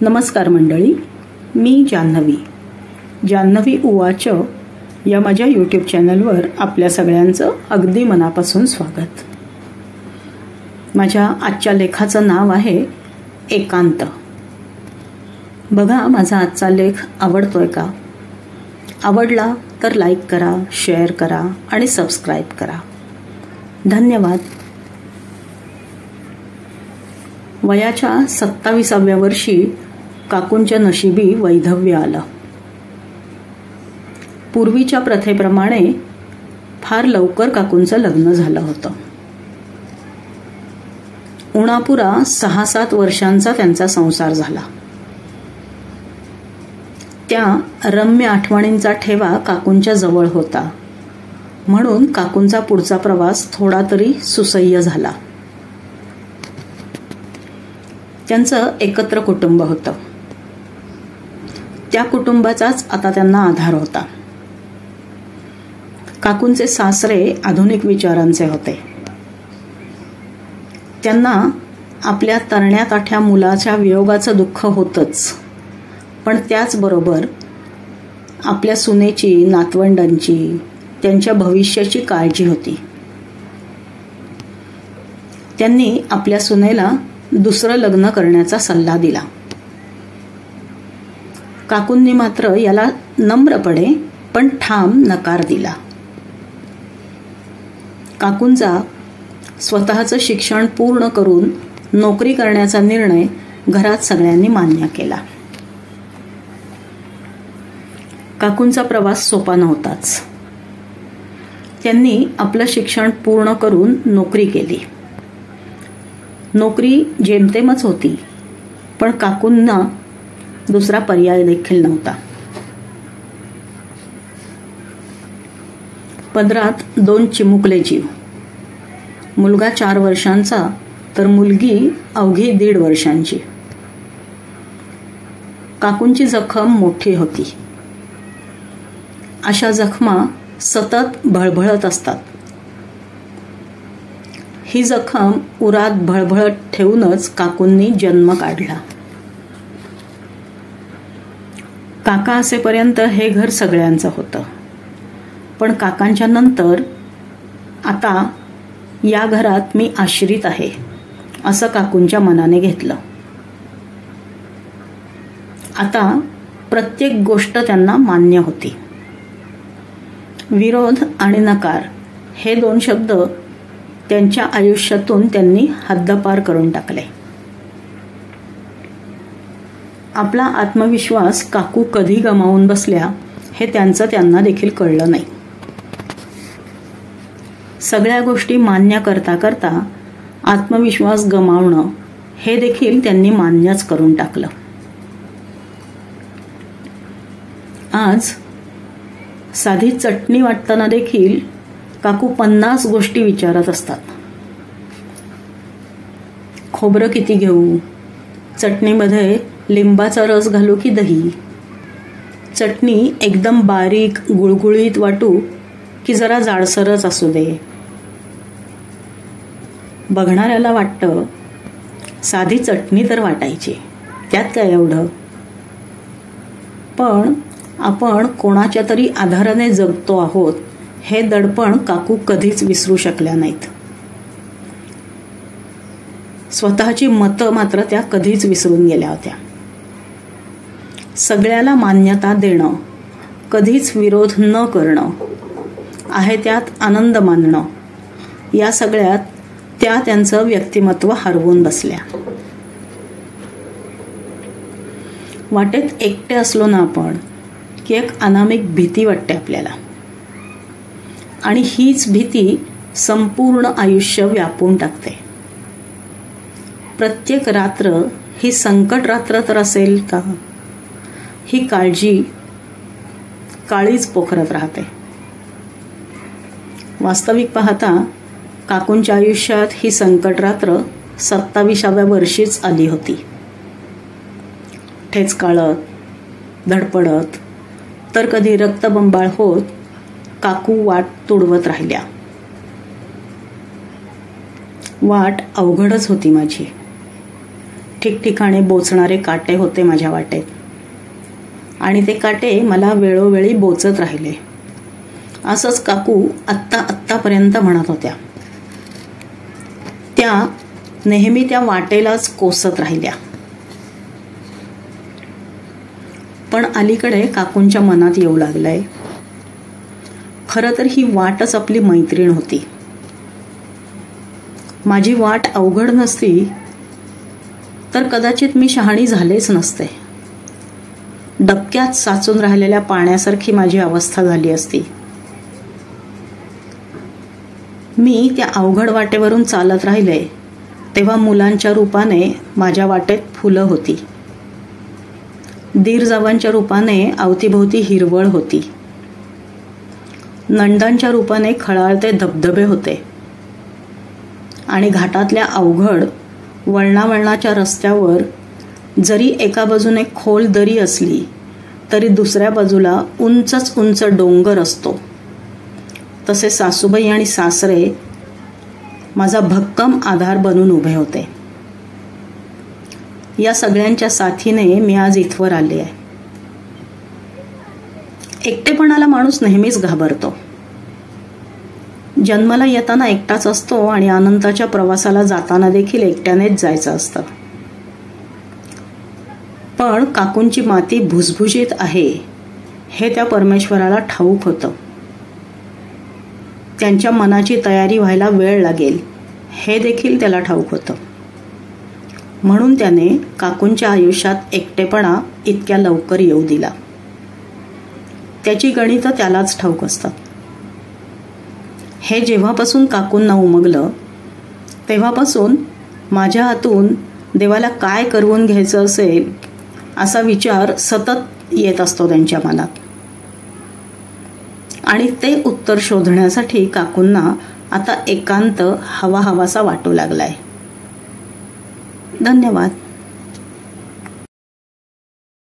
नमस्कार मंडळी, मी जान्हवी उवाच या माझ्या यूट्यूब चॅनलवर आपल्या सगळ्यांचं अगदी मनापासून स्वागत. माझ्या आजच्या लेखाचं नाव आहे एकांत. बघा, माझा आजचा लेख आवडतोय का? आवडला तर लाईक करा, शेअर करा आणि सबस्क्राईब करा. धन्यवाद. वयाच्या 27व्या वर्षी काकूंच्या नशिबी वैधव्य आलं. पूर्वीच्या प्रथेप्रमाणे फार लवकर काकूंचं लग्न झालं होतं. उणापुरा 6-7 वर्षांचा त्यांचा संसार झाला. त्या रम्य आठवणींचा ठेवा काकूंच्या जवळ होता, म्हणून काकूंचा पुढचा प्रवास थोडा तरी सुसह्य झाला. त्यांचं एकत्र कुटुंब होतं. त्या कुटुंबाचाच आता त्यांना आधार होता. काकूंचे सासरे आधुनिक विचारांचे होते. त्यांना आपल्या तरण्या-ताठ्या मुलाच्या वियोगाचं दुःख होतंच, पण त्याचबरोबर आपल्या सुनेची, नातवंडांची, त्यांच्या भविष्याची काळजी होती. त्यांनी आपल्या सुनेला दुसरं लग्न करण्याचा सल्ला दिला. काकूंनी मात्र याला नम्रपणे पण ठाम नकार दिला. काकूंचा स्वतःचं शिक्षण पूर्ण करून नोकरी करण्याचा निर्णय घरात सगळ्यांनी मान्य केला. काकूंचा प्रवास सोपा नव्हताच. त्यांनी आपलं शिक्षण पूर्ण करून नोकरी केली. नोकरी जेमतेमच होती, पण काकूंना दुसरा पर्याय देखील नव्हता. पदरात 2 चिमुकले जीव. मुलगा 4 वर्षांचा तर मुलगी अवघी 1.5 वर्षांची. काकूंची जखम मोठी होती. अशा जखमा सतत भळभळत असतात. ही जखम उरात भळभळत ठेवूनच काकूंनी जन्म काढला. काका असेपर्यंत हे घर सगळ्यांचं होतं, पण काकांच्या नंतर आता या घरात मी आश्रित आहे असं काकूंच्या मनाने घेतलं. आता प्रत्येक गोष्ट त्यांना मान्य होती. विरोध आणि नकार हे 2 शब्द त्यांच्या आयुष्यातून त्यांनी हद्दपार करून टाकले. आपला आत्मविश्वास काकू कधी गमावून बसल्या हे त्यांना देखील कळलं नाही. सगळ्या गोष्टी मान्य करता करता आत्मविश्वास गमावणं हे देखील त्यांनी मान्यच करून टाकलं. आज साधी चटणी वाटताना देखील काकू 50 गोष्टी विचारत असतात. खोबरं किती घेऊ? चटणीमध्ये लिंबाचा रस घालू की दही? चटणी एकदम बारीक गुळगुळीत वाटू की जरा जाडसरच असू दे? बघणाऱ्याला वाटतं साधी चटणी तर वाटायची, त्यात काय एवढं? पण आपण कोणाच्या तरी आधाराने जगतो आहोत हे दडपण काकू कधीच विसरू शकल्या नाहीत. स्वतःची मतं मात्र त्या कधीच विसरून गेल्या होत्या. सगळ्याला मान्यता देणं, कधीच विरोध न करणं, आहे त्यात आनंद मानणं, या सगळ्यात त्या त्यांचं व्यक्तिमत्व हरवून बसल्या. वाटेत एकटे असलो ना आपण की एक अनामिक भीती वाटते आपल्याला, आणि हीच भीती संपूर्ण आयुष्य व्यापून टाकते. प्रत्येक रात्र ही संकट रात्र तर असेल का, ही काळीच पोखरत राहते. वास्तविक पाहता काकूंच्या आयुष्यात ही संकट रात्र 27व्या वर्षीच आली होती. ठेचकाळत, धडपडत, तर कधी रक्तबंबाळ होत काकू वाट तुडवत राहिल्या. वाट अवघडच होती माझी. ठिकठिकाणी बोचणारे काटे होते माझ्या वाटेत, आणि ते काटे मला वेळोवेळी बोचत राहिले. असंच काकू आत्तापर्यंत म्हणत होत्या. त्या नेहमी त्या वाटेलाच कोसत राहिल्या. पण अलीकडे काकूंच्या मनात येऊ लागलंय, खरं तर ही वाटच आपली मैत्रीण होती. माझी वाट अवघड नसती तर कदाचित मी शहाणी झालेच नसते. डबक्यात साचून राहिलेल्या पाण्यासारखी माझी अवस्था झाली असती. मी त्या अवघड वाटेवरून चालत राहिले तेव्हा मुलांच्या रूपाने माझ्या वाटेत फुलं होती. दीर जावांच्या रूपाने अवतीभोवती हिरवळ होती. नंदांच्या रूपाने खळाळते धबधबे होते. आणि घाटातल्या अवघड वळणावळणाच्या रस्त्यावर जरी एका बाजूने खोल दरी असली तरी दुसऱ्या बाजूला उंचच उंच डोंगर असतो. तसे सासूबाई आणि सासरे माझा भक्कम आधार बनून उभे होते. या सगळ्यांच्या साथीने मी आज इथवर आले आहे. एकटेपणाला माणूस नेहमीच घाबरतो. जन्माला येताना एकटाच असतो आणि अनंताच्या प्रवासाला जाताना देखील एकट्यानेच जायचं असतं. पण काकूंची माती भुसभुशीत आहे हे त्या परमेश्वराला ठाऊक होतं. त्यांच्या मनाची तयारी व्हायला वेळ लागेल हे देखील त्याला ठाऊक होतं. म्हणून त्याने काकूंच्या आयुष्यात एकटेपणा इतक्या लवकर येऊ दिला. त्याची गणितं त्यालाच ठाऊक असतात. हे जेव्हापासून काकूंना उमगलं तेव्हापासून माझ्या हातून देवाला काय करवून घ्यायचं असेल असा विचार सतत येत असतो त्यांच्या मनात. आणि ते उत्तर शोधण्यासाठी काकूंना आता एकांत हवाहवासा वाटू लागलाय. धन्यवाद.